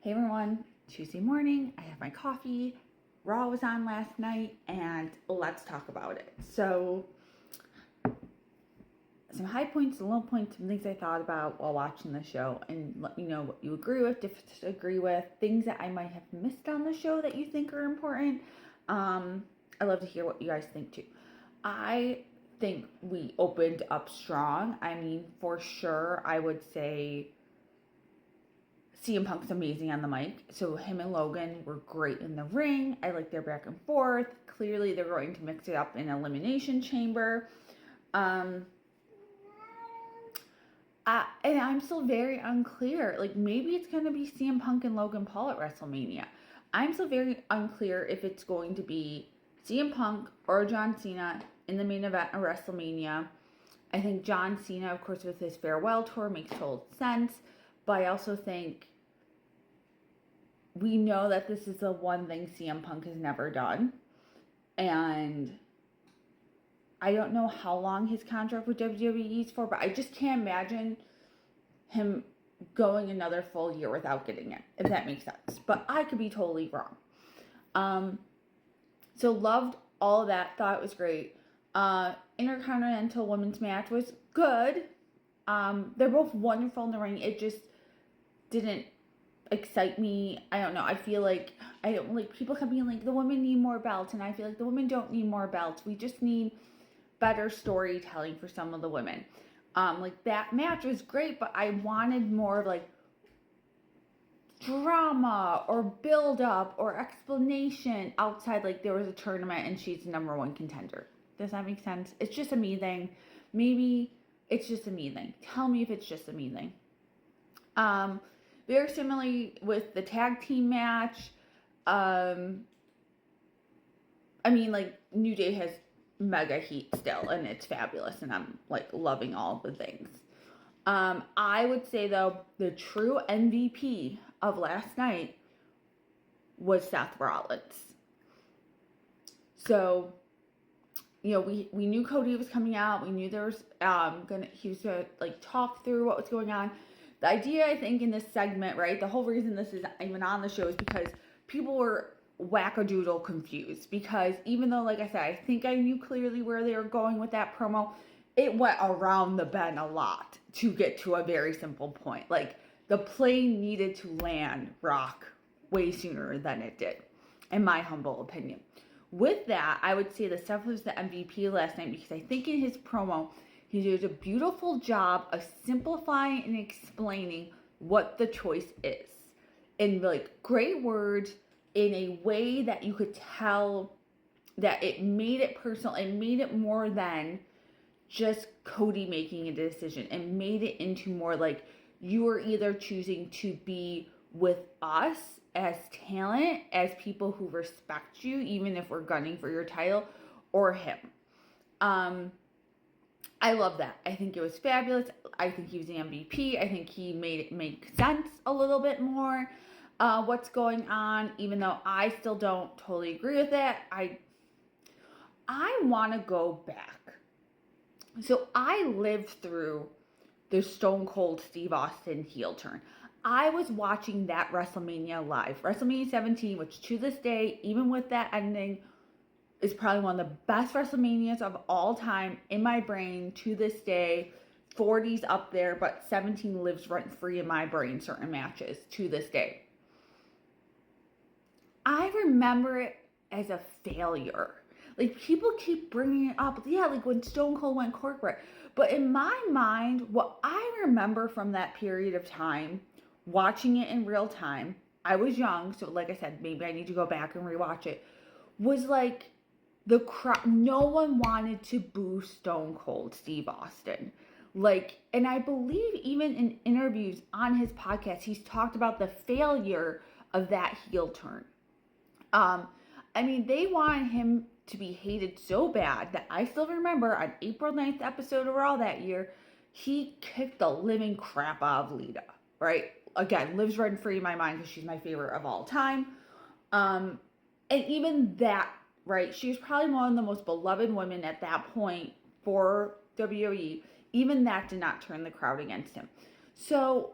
Hey everyone, Tuesday morning, I have my coffee. Raw was on last night, and let's talk about it. So, some high points, some low points, some things I thought about while watching the show, and let me know what you agree with, disagree with, things that I might have missed on the show that you think are important. I love to hear what you guys think too. I think we opened up strong. I mean, for sure, I would say CM Punk's amazing on the mic. So him and Logan were great in the ring. I like their back and forth. Clearly, they're going to mix it up in Elimination Chamber. And I'm still very unclear. Like, maybe it's going to be CM Punk and Logan Paul at WrestleMania. I'm still very unclear if it's going to be CM Punk or John Cena in the main event of WrestleMania. I think John Cena, of course, with his farewell tour makes total sense. But I also think we know that this is the one thing CM Punk has never done. And I don't know how long his contract with WWE is for, but I just can't imagine him going another full year without getting it, if that makes sense. But I could be totally wrong. So loved all of that. Thought it was great. Intercontinental Women's match was good. They're both wonderful in the ring. It just didn't excite me. I don't know. I feel like people kept being like, the women need more belts, and I feel like the women don't need more belts. We just need better storytelling for some of the women. Like that match was great, but I wanted more of like drama or build up or explanation outside like there was a tournament and she's the number one contender. Does that make sense? It's just a me thing. Maybe it's just a me thing. Tell me if it's just a me thing. Very similarly with the tag team match. I mean, like, New Day has mega heat still, and it's fabulous, and I'm, like, loving all the things. I would say, though, the true MVP of last night was Seth Rollins. So, you know, we knew Cody was coming out. We knew there was he was gonna like talk through what was going on. The idea, I think, in this segment, right, the whole reason this is even on the show is because people were wackadoodle confused. Because even though, like I said, I think I knew clearly where they were going with that promo, it went around the bend a lot to get to a very simple point. Like, the plane needed to land Rock way sooner than it did, in my humble opinion. With that, I would say that Seth was the MVP last night because I think in his promo, he did a beautiful job of simplifying and explaining what the choice is in like great words, in a way that you could tell that it made it personal. It made it more than just Cody making a decision. It made it into more like you are either choosing to be with us as talent, as people who respect you, even if we're gunning for your title, or him. I love that. I think it was fabulous. I think he was the MVP. I think he made it make sense a little bit more, what's going on, even though I still don't totally agree with it. I want to go back. So I lived through the Stone Cold Steve Austin heel turn. I was watching that WrestleMania live. WrestleMania 17, which to this day, even with that ending, is probably one of the best WrestleManias of all time in my brain to this day. 40's up there, but 17 lives rent free in my brain, certain matches to this day. I remember it as a failure. Like, people keep bringing it up. Yeah, like when Stone Cold went corporate. But in my mind, what I remember from that period of time, watching it in real time, I was young, so like I said, maybe I need to go back and rewatch it, was like the crowd, no one wanted to boo Stone Cold Steve Austin. Like, and I believe even in interviews on his podcast, he's talked about the failure of that heel turn. I mean, they wanted him to be hated so bad that I still remember on April 9th episode of Raw that year, he kicked the living crap out of Lita, right? Again, lives rent free in my mind because she's my favorite of all time. And even that, right? She was probably one of the most beloved women at that point for WWE. Even that did not turn the crowd against him. So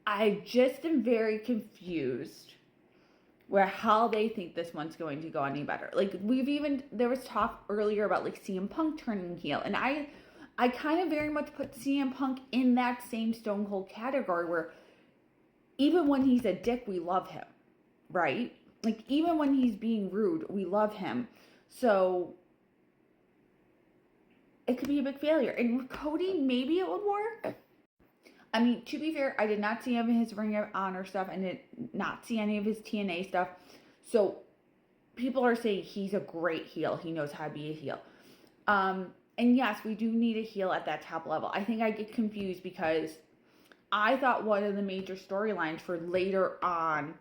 I just am very confused where how they think this one's going to go any better. Like there was talk earlier about like CM Punk turning heel, and I kind of very much put CM Punk in that same Stone Cold category where even when he's a dick, we love him, right? Like even when he's being rude, we love him. So it could be a big failure. And with Cody, maybe it would work. I mean, to be fair, I did not see any of his Ring of Honor stuff. I did not see any of his TNA stuff. So people are saying he's a great heel. He knows how to be a heel. And yes, we do need a heel at that top level. I think I get confused because I thought one of the major storylines for later on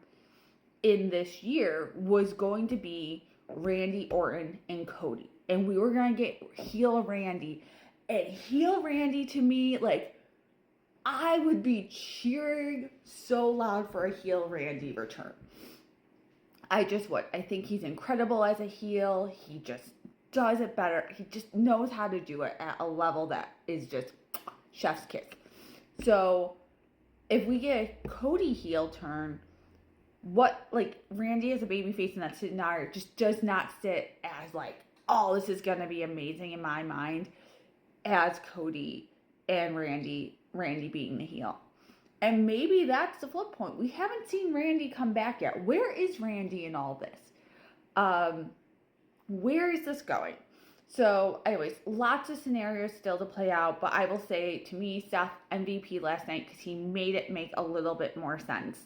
in this year was going to be Randy Orton and Cody. And we were going to get heel Randy. And heel Randy to me, like, I would be cheering so loud for a heel Randy return. I just would. I think he's incredible as a heel. He just does it better. He just knows how to do it at a level that is just chef's kiss. So if we get a Cody heel turn, what, like, Randy as a babyface in that scenario just does not sit as like, oh, this is going to be amazing in my mind as Cody and Randy being the heel. And maybe that's the flip point. We haven't seen Randy come back yet. Where is Randy in all this? Where is this going? So anyways, lots of scenarios still to play out, but I will say, to me, Seth MVP last night because he made it make a little bit more sense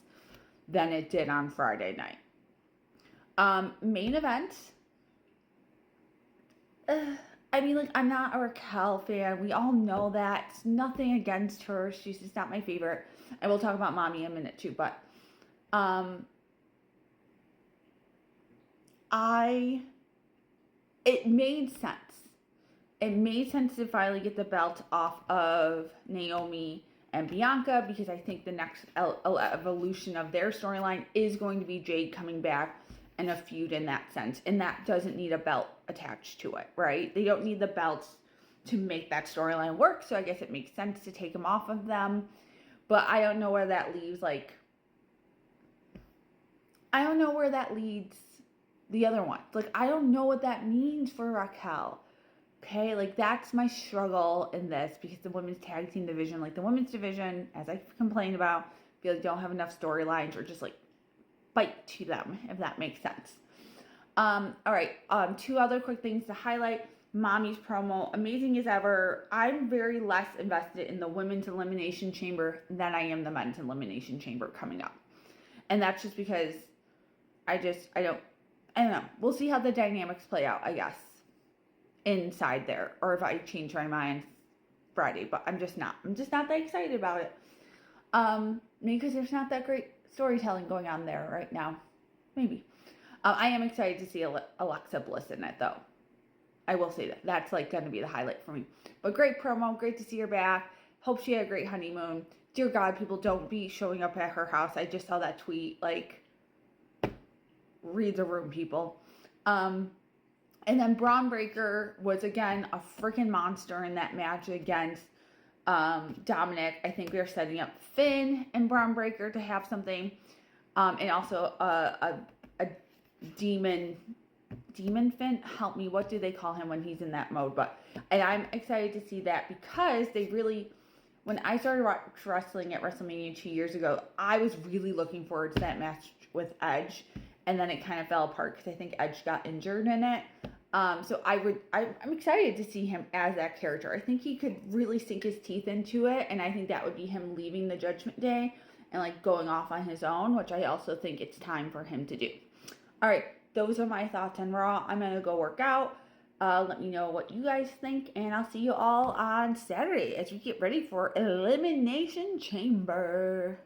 than it did on Friday night. Main event. I mean, like, I'm not a Raquel fan. We all know that. It's nothing against her. She's just not my favorite. And we'll talk about Mommy in a minute too, but it made sense. It made sense to finally get the belt off of Naomi and Bianca because I think the next evolution of their storyline is going to be Jade coming back and a feud in that sense. And that doesn't need a belt attached to it, right? They don't need the belts to make that storyline work. So I guess it makes sense to take them off of them. But I don't know where that leaves, like, I don't know where that leads the other one. Like, I don't know what that means for Raquel. Okay, like, that's my struggle in this because the women's tag team division, like the women's division, as I complained about, feel like don't have enough storylines or just like bite to them, if that makes sense. All right, two other quick things to highlight. Mommy's promo, amazing as ever. I'm very less invested in the women's elimination chamber than I am the men's elimination chamber coming up. And that's just because I don't know. We'll see how the dynamics play out, I guess, inside there. Or if I change my mind Friday. But I'm just not that excited about it. Maybe because there's not that great storytelling going on there right now. Maybe. I am excited to see Alexa Bliss in it, though. I will say that. That's, like, going to be the highlight for me. But great promo. Great to see her back. Hope she had a great honeymoon. Dear God, people, don't be showing up at her house. I just saw that tweet. Like, read the room, people. And then Braun Breaker was, again, a freaking monster in that match against Dominic. I think they're setting up Finn and Braun Breaker to have something. And also a demon Finn, help me, what do they call him when he's in that mode? And I'm excited to see that because they really, when I started wrestling at WrestleMania 2 years ago, I was really looking forward to that match with Edge, and then it kind of fell apart because I think Edge got injured in it. So I'm excited to see him as that character. I think he could really sink his teeth into it, and I think that would be him leaving the Judgment Day and, like, going off on his own, which I also think it's time for him to do. All right, those are my thoughts on Raw. I'm going to go work out. Let me know what you guys think, and I'll see you all on Saturday as we get ready for Elimination Chamber.